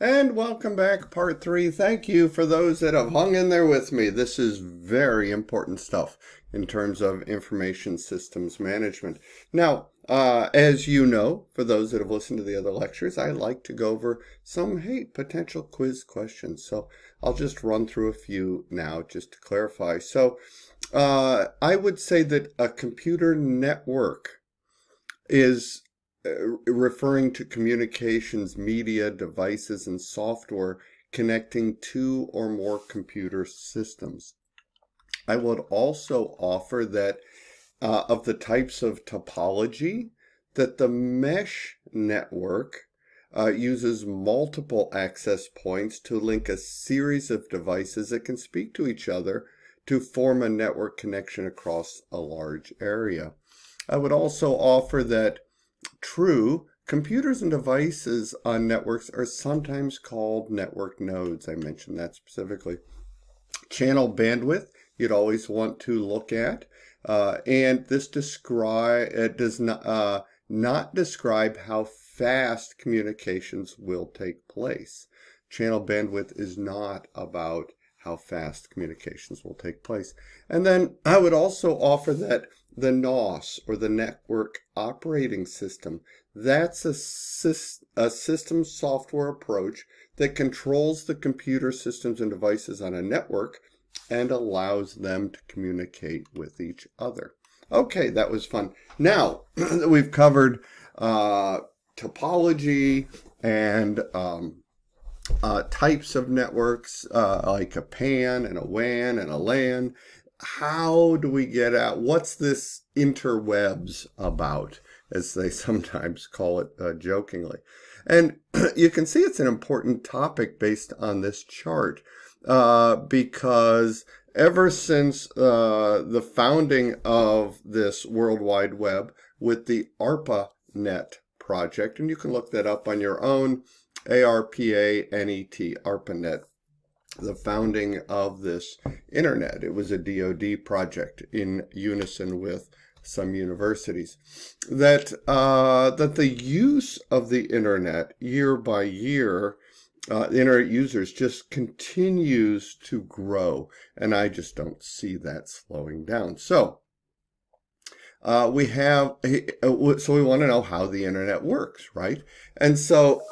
And welcome back, part three. Thank you for those that have hung in there with me. This is very important stuff in terms of information systems management. Now, as you know, for those that have listened to the other lectures, I like to go over some, potential quiz questions. So I'll just run through a few now just to clarify. So I would say that a computer network is referring to communications, media, devices, and software connecting two or more computer systems. I would also offer that of the types of topology, that the mesh network uses multiple access points to link a series of devices that can speak to each other to form a network connection across a large area. I would also offer that true, computers and devices on networks are sometimes called network nodes. I mentioned that specifically. Channel bandwidth, you'd always want to look at. And this does not describe how fast communications will take place. Channel bandwidth is not about how fast communications will take place. And then I would also offer that the NOS, or the Network Operating System, that's a system software approach that controls the computer systems and devices on a network and allows them to communicate with each other. Okay, that was fun. Now that we've covered topology and types of networks, like a PAN and a WAN and a LAN, how do we get out? What's this interwebs about, as they sometimes call it jokingly? And you can see it's an important topic based on this chart, because ever since the founding of this World Wide Web with the ARPANET project, and you can look that up on your own, ARPANET, ARPANET, the founding of this internet. It was a DoD project in unison with some universities. That the use of the internet year by year, the internet users just continues to grow, and I just don't see that slowing down. So we want to know how the internet works, right? And so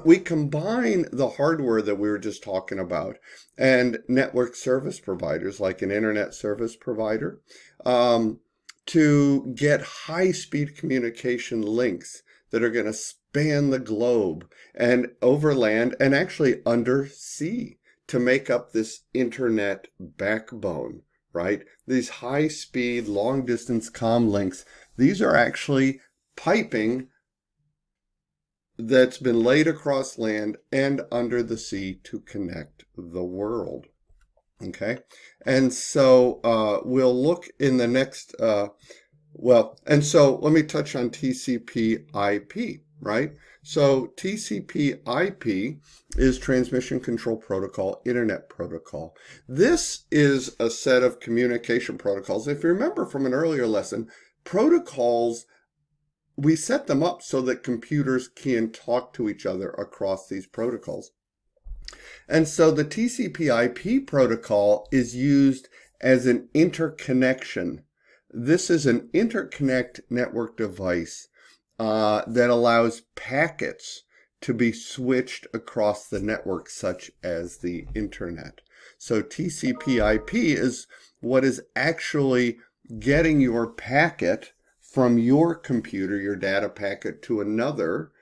we combine the hardware that we were just talking about and network service providers like an internet service provider to get high-speed communication links that are going to span the globe and overland and actually undersea to make up this internet backbone. Right? These high-speed, long-distance comm links, these are actually piping that's been laid across land and under the sea to connect the world. Okay? And so we'll look in the next, and so let me touch on TCP/IP, right? So TCP/IP is Transmission Control Protocol, Internet Protocol. This is a set of communication protocols. If you remember from an earlier lesson, protocols, we set them up so that computers can talk to each other across these protocols. And so the TCP/IP protocol is used as an interconnection. This is an interconnect network device that allows packets to be switched across the network, such as the internet. So TCP/IP is what is actually getting your packet from your computer, your data packet, to another,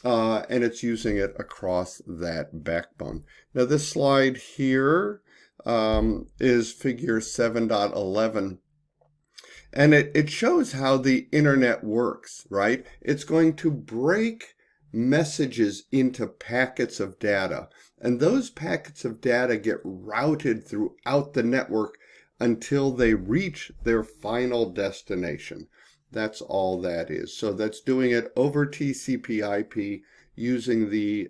and it's using it across that backbone. Now this slide here is figure 7.11. And it shows how the internet works, right? It's going to break messages into packets of data. And those packets of data get routed throughout the network until they reach their final destination. That's all that is. So that's doing it over TCP/IP using the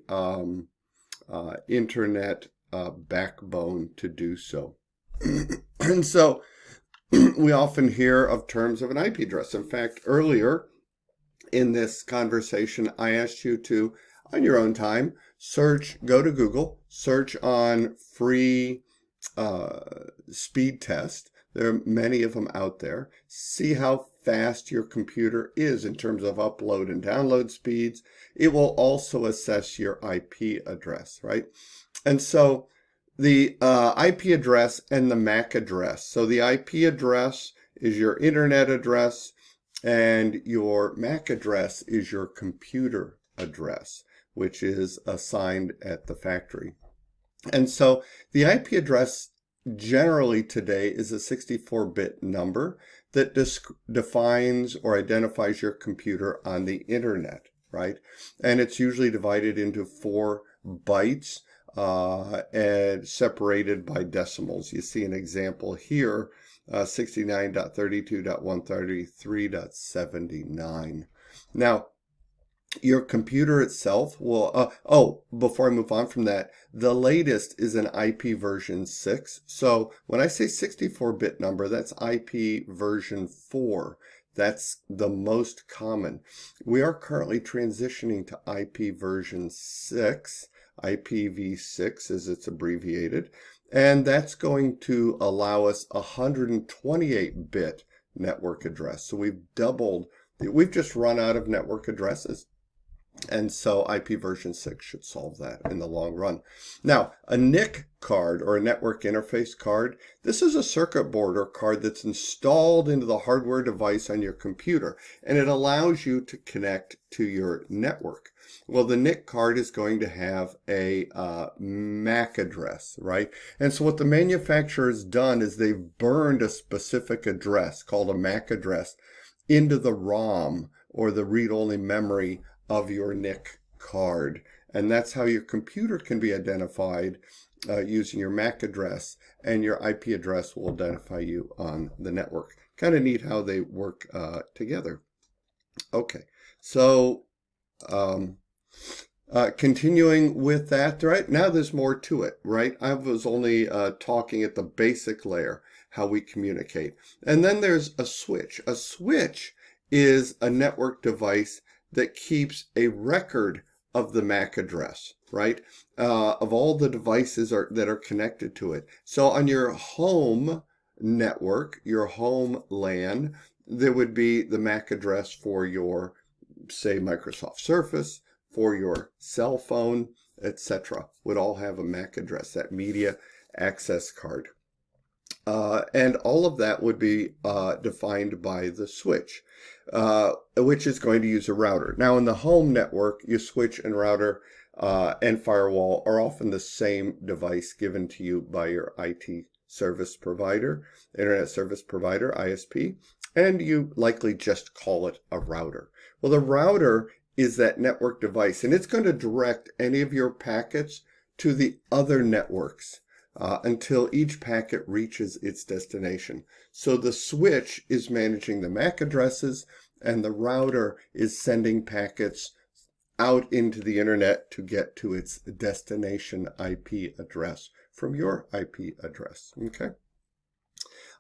internet backbone to do so. And so we often hear of terms of an IP address. In fact, earlier in this conversation, I asked you to on your own time, go to Google, search on free speed test. There are many of them out there. See how fast your computer is in terms of upload and download speeds. It will also assess your IP address, right? And so the IP address and the MAC address. So the IP address is your internet address, and your MAC address is your computer address, which is assigned at the factory. And so the IP address generally today is a 64-bit number that defines or identifies your computer on the internet, right? And it's usually divided into 4 bytes and separated by decimals. You see an example here, 69.32.133.79. Now, your computer itself will, before I move on from that, the latest is an IP version 6. So when I say 64-bit number, that's IP version 4. That's the most common. We are currently transitioning to IP version 6, IPv6 as it's abbreviated, and that's going to allow us a 128-bit network address. So we've just run out of network addresses. And so IP version 6 should solve that in the long run. Now, a NIC card, or a network interface card, this is a circuit board or card that's installed into the hardware device on your computer, and it allows you to connect to your network. Well, the NIC card is going to have a MAC address, right? And so what the manufacturer has done is they've burned a specific address called a MAC address into the ROM, or the read-only memory of your NIC card. And that's how your computer can be identified using your MAC address, and your IP address will identify you on the network. Kind of neat how they work together. Okay, so continuing with that, right? Now there's more to it, right? I was only talking at the basic layer, how we communicate. And then there's a switch. A switch is a network device that keeps a record of the MAC address, right? Of all the devices that are connected to it. So on your home network, your home LAN, there would be the MAC address for your, say, Microsoft Surface, for your cell phone, etc. Would all have a MAC address, that media access card. And all of that would be defined by the switch, which is going to use a router. Now in the home network, your switch and router and firewall are often the same device given to you by your IT service provider, internet service provider, ISP, and you likely just call it a router. Well, the router is that network device, and it's going to direct any of your packets to the other networks until each packet reaches its destination. So the switch is managing the MAC addresses, and the router is sending packets out into the internet to get to its destination IP address from your IP address. Okay.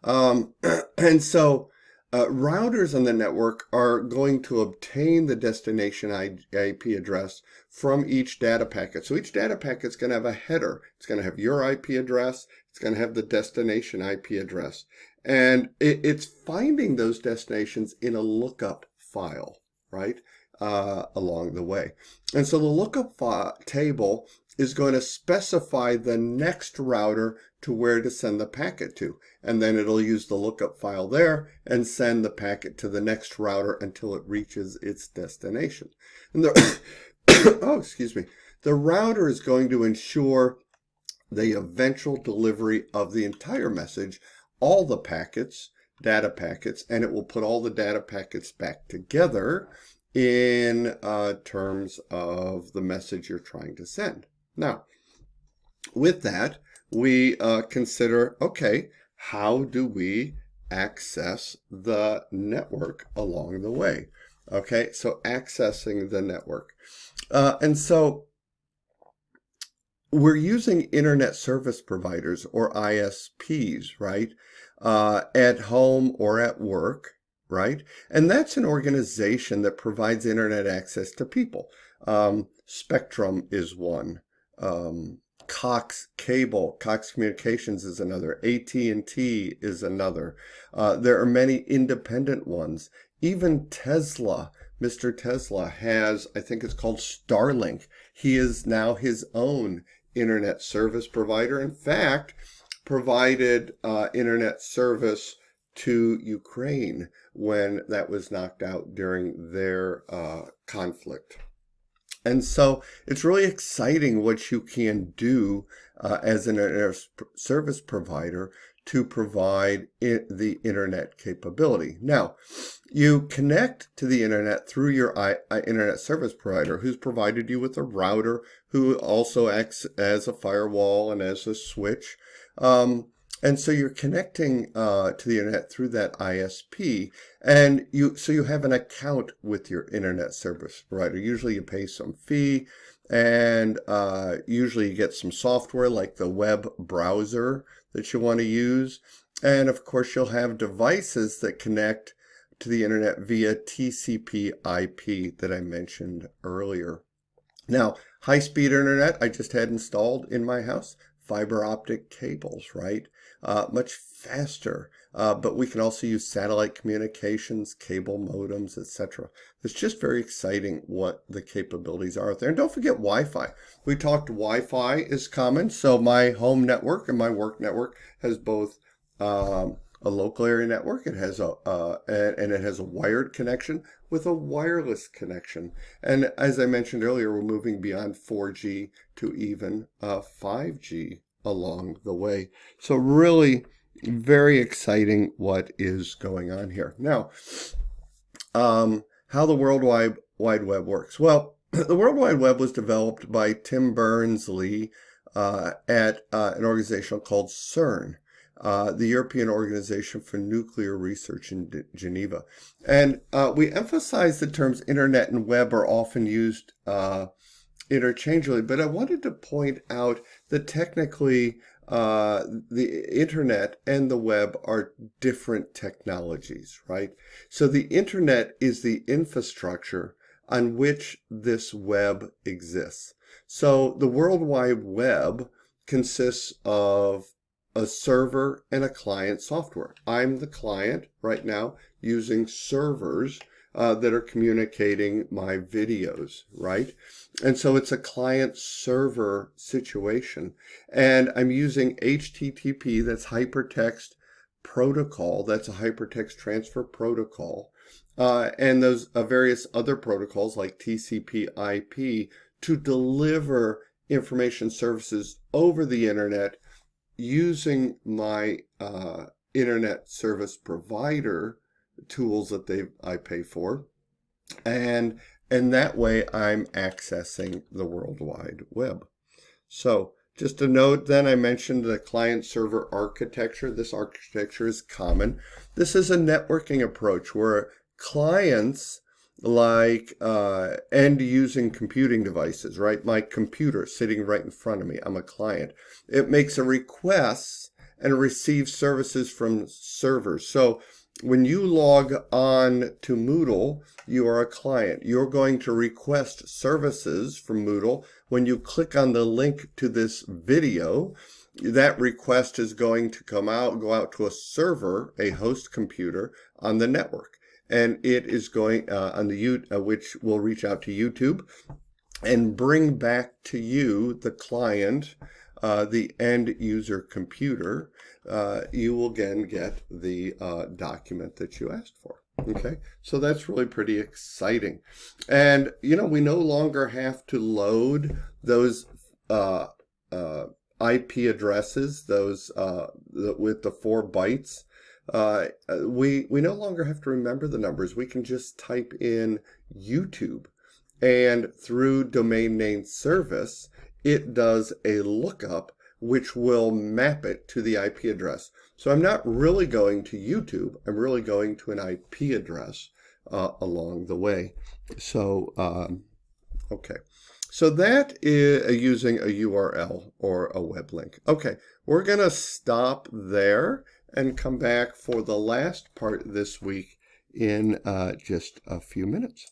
And so routers on the network are going to obtain the destination IP address from each data packet. So each data packet is going to have a header. It's going to have your IP address. It's going to have the destination IP address. And it's finding those destinations in a lookup file, right, along the way. And so the lookup table is going to specify the next router to where to send the packet to. And then it'll use the lookup file there and send the packet to the next router until it reaches its destination. And the the router is going to ensure the eventual delivery of the entire message, all the packets, data packets, and it will put all the data packets back together in terms of the message you're trying to send. Now, with that, we consider, okay, how do we access the network along the way? Okay, so accessing the network. And so we're using internet service providers, or ISPs, right? At home or at work, right? And that's an organization that provides internet access to people. Spectrum is one. Cox Cable, Cox Communications is another. AT&T is another. There are many independent ones. Even Tesla, Mr. Tesla has, I think it's called Starlink. He is now his own internet service provider. In fact, provided internet service to Ukraine when that was knocked out during their conflict. And so it's really exciting what you can do as an internet service provider to provide the internet capability. Now, you connect to the internet through your internet service provider, who's provided you with a router, who also acts as a firewall and as a switch. And so you're connecting to the internet through that ISP, and you have an account with your internet service provider. Usually you pay some fee, and usually you get some software like the web browser that you want to use. And of course you'll have devices that connect to the internet via TCP/IP that I mentioned earlier. Now, high-speed internet I just had installed in my house. Fiber optic cables, right? Much faster, but we can also use satellite communications, cable modems, etc. It's just very exciting what the capabilities are out there. And don't forget Wi-Fi. We talked Wi-Fi is common, so my home network and my work network has both a local area network. It has and it has a wired connection with a wireless connection. And as I mentioned earlier, we're moving beyond 4G to even 5G along the way. So really very exciting what is going on here. Now, how the World Wide Web works. Well, the World Wide Web was developed by Tim Berners-Lee at an organization called CERN. The European Organization for Nuclear Research in Geneva. And we emphasize the terms internet and web are often used interchangeably, but I wanted to point out that technically the internet and the web are different technologies, right? So the internet is the infrastructure on which this web exists. So the World Wide Web consists of a server and a client software. I'm the client right now using servers that are communicating my videos, right? And so it's a client server situation. And I'm using HTTP, that's hypertext protocol. That's a hypertext transfer protocol. And those various other protocols like TCP/IP to deliver information services over the internet using my internet service provider tools that I pay for, and that way I'm accessing the World Wide Web. So just a note then, I mentioned the client-server architecture. This architecture is common. This is a networking approach where clients like end-using computing devices, right? My computer sitting right in front of me, I'm a client. It makes a request and receives services from servers. So when you log on to Moodle, you are a client. You're going to request services from Moodle. When you click on the link to this video, that request is going to go out to a server, a host computer on the network. And it is going on the which will reach out to YouTube and bring back to you, the client, the end user computer. You will again get the document that you asked for. Okay, so that's really pretty exciting. And we no longer have to load those IP addresses, those with the 4 bytes. We no longer have to remember the numbers. We can just type in YouTube, and through domain name service, it does a lookup which will map it to the IP address. So I'm not really going to YouTube, I'm really going to an IP address along the way. So, okay. So that is using a URL or a web link. Okay, we're going to stop there and come back for the last part this week in just a few minutes.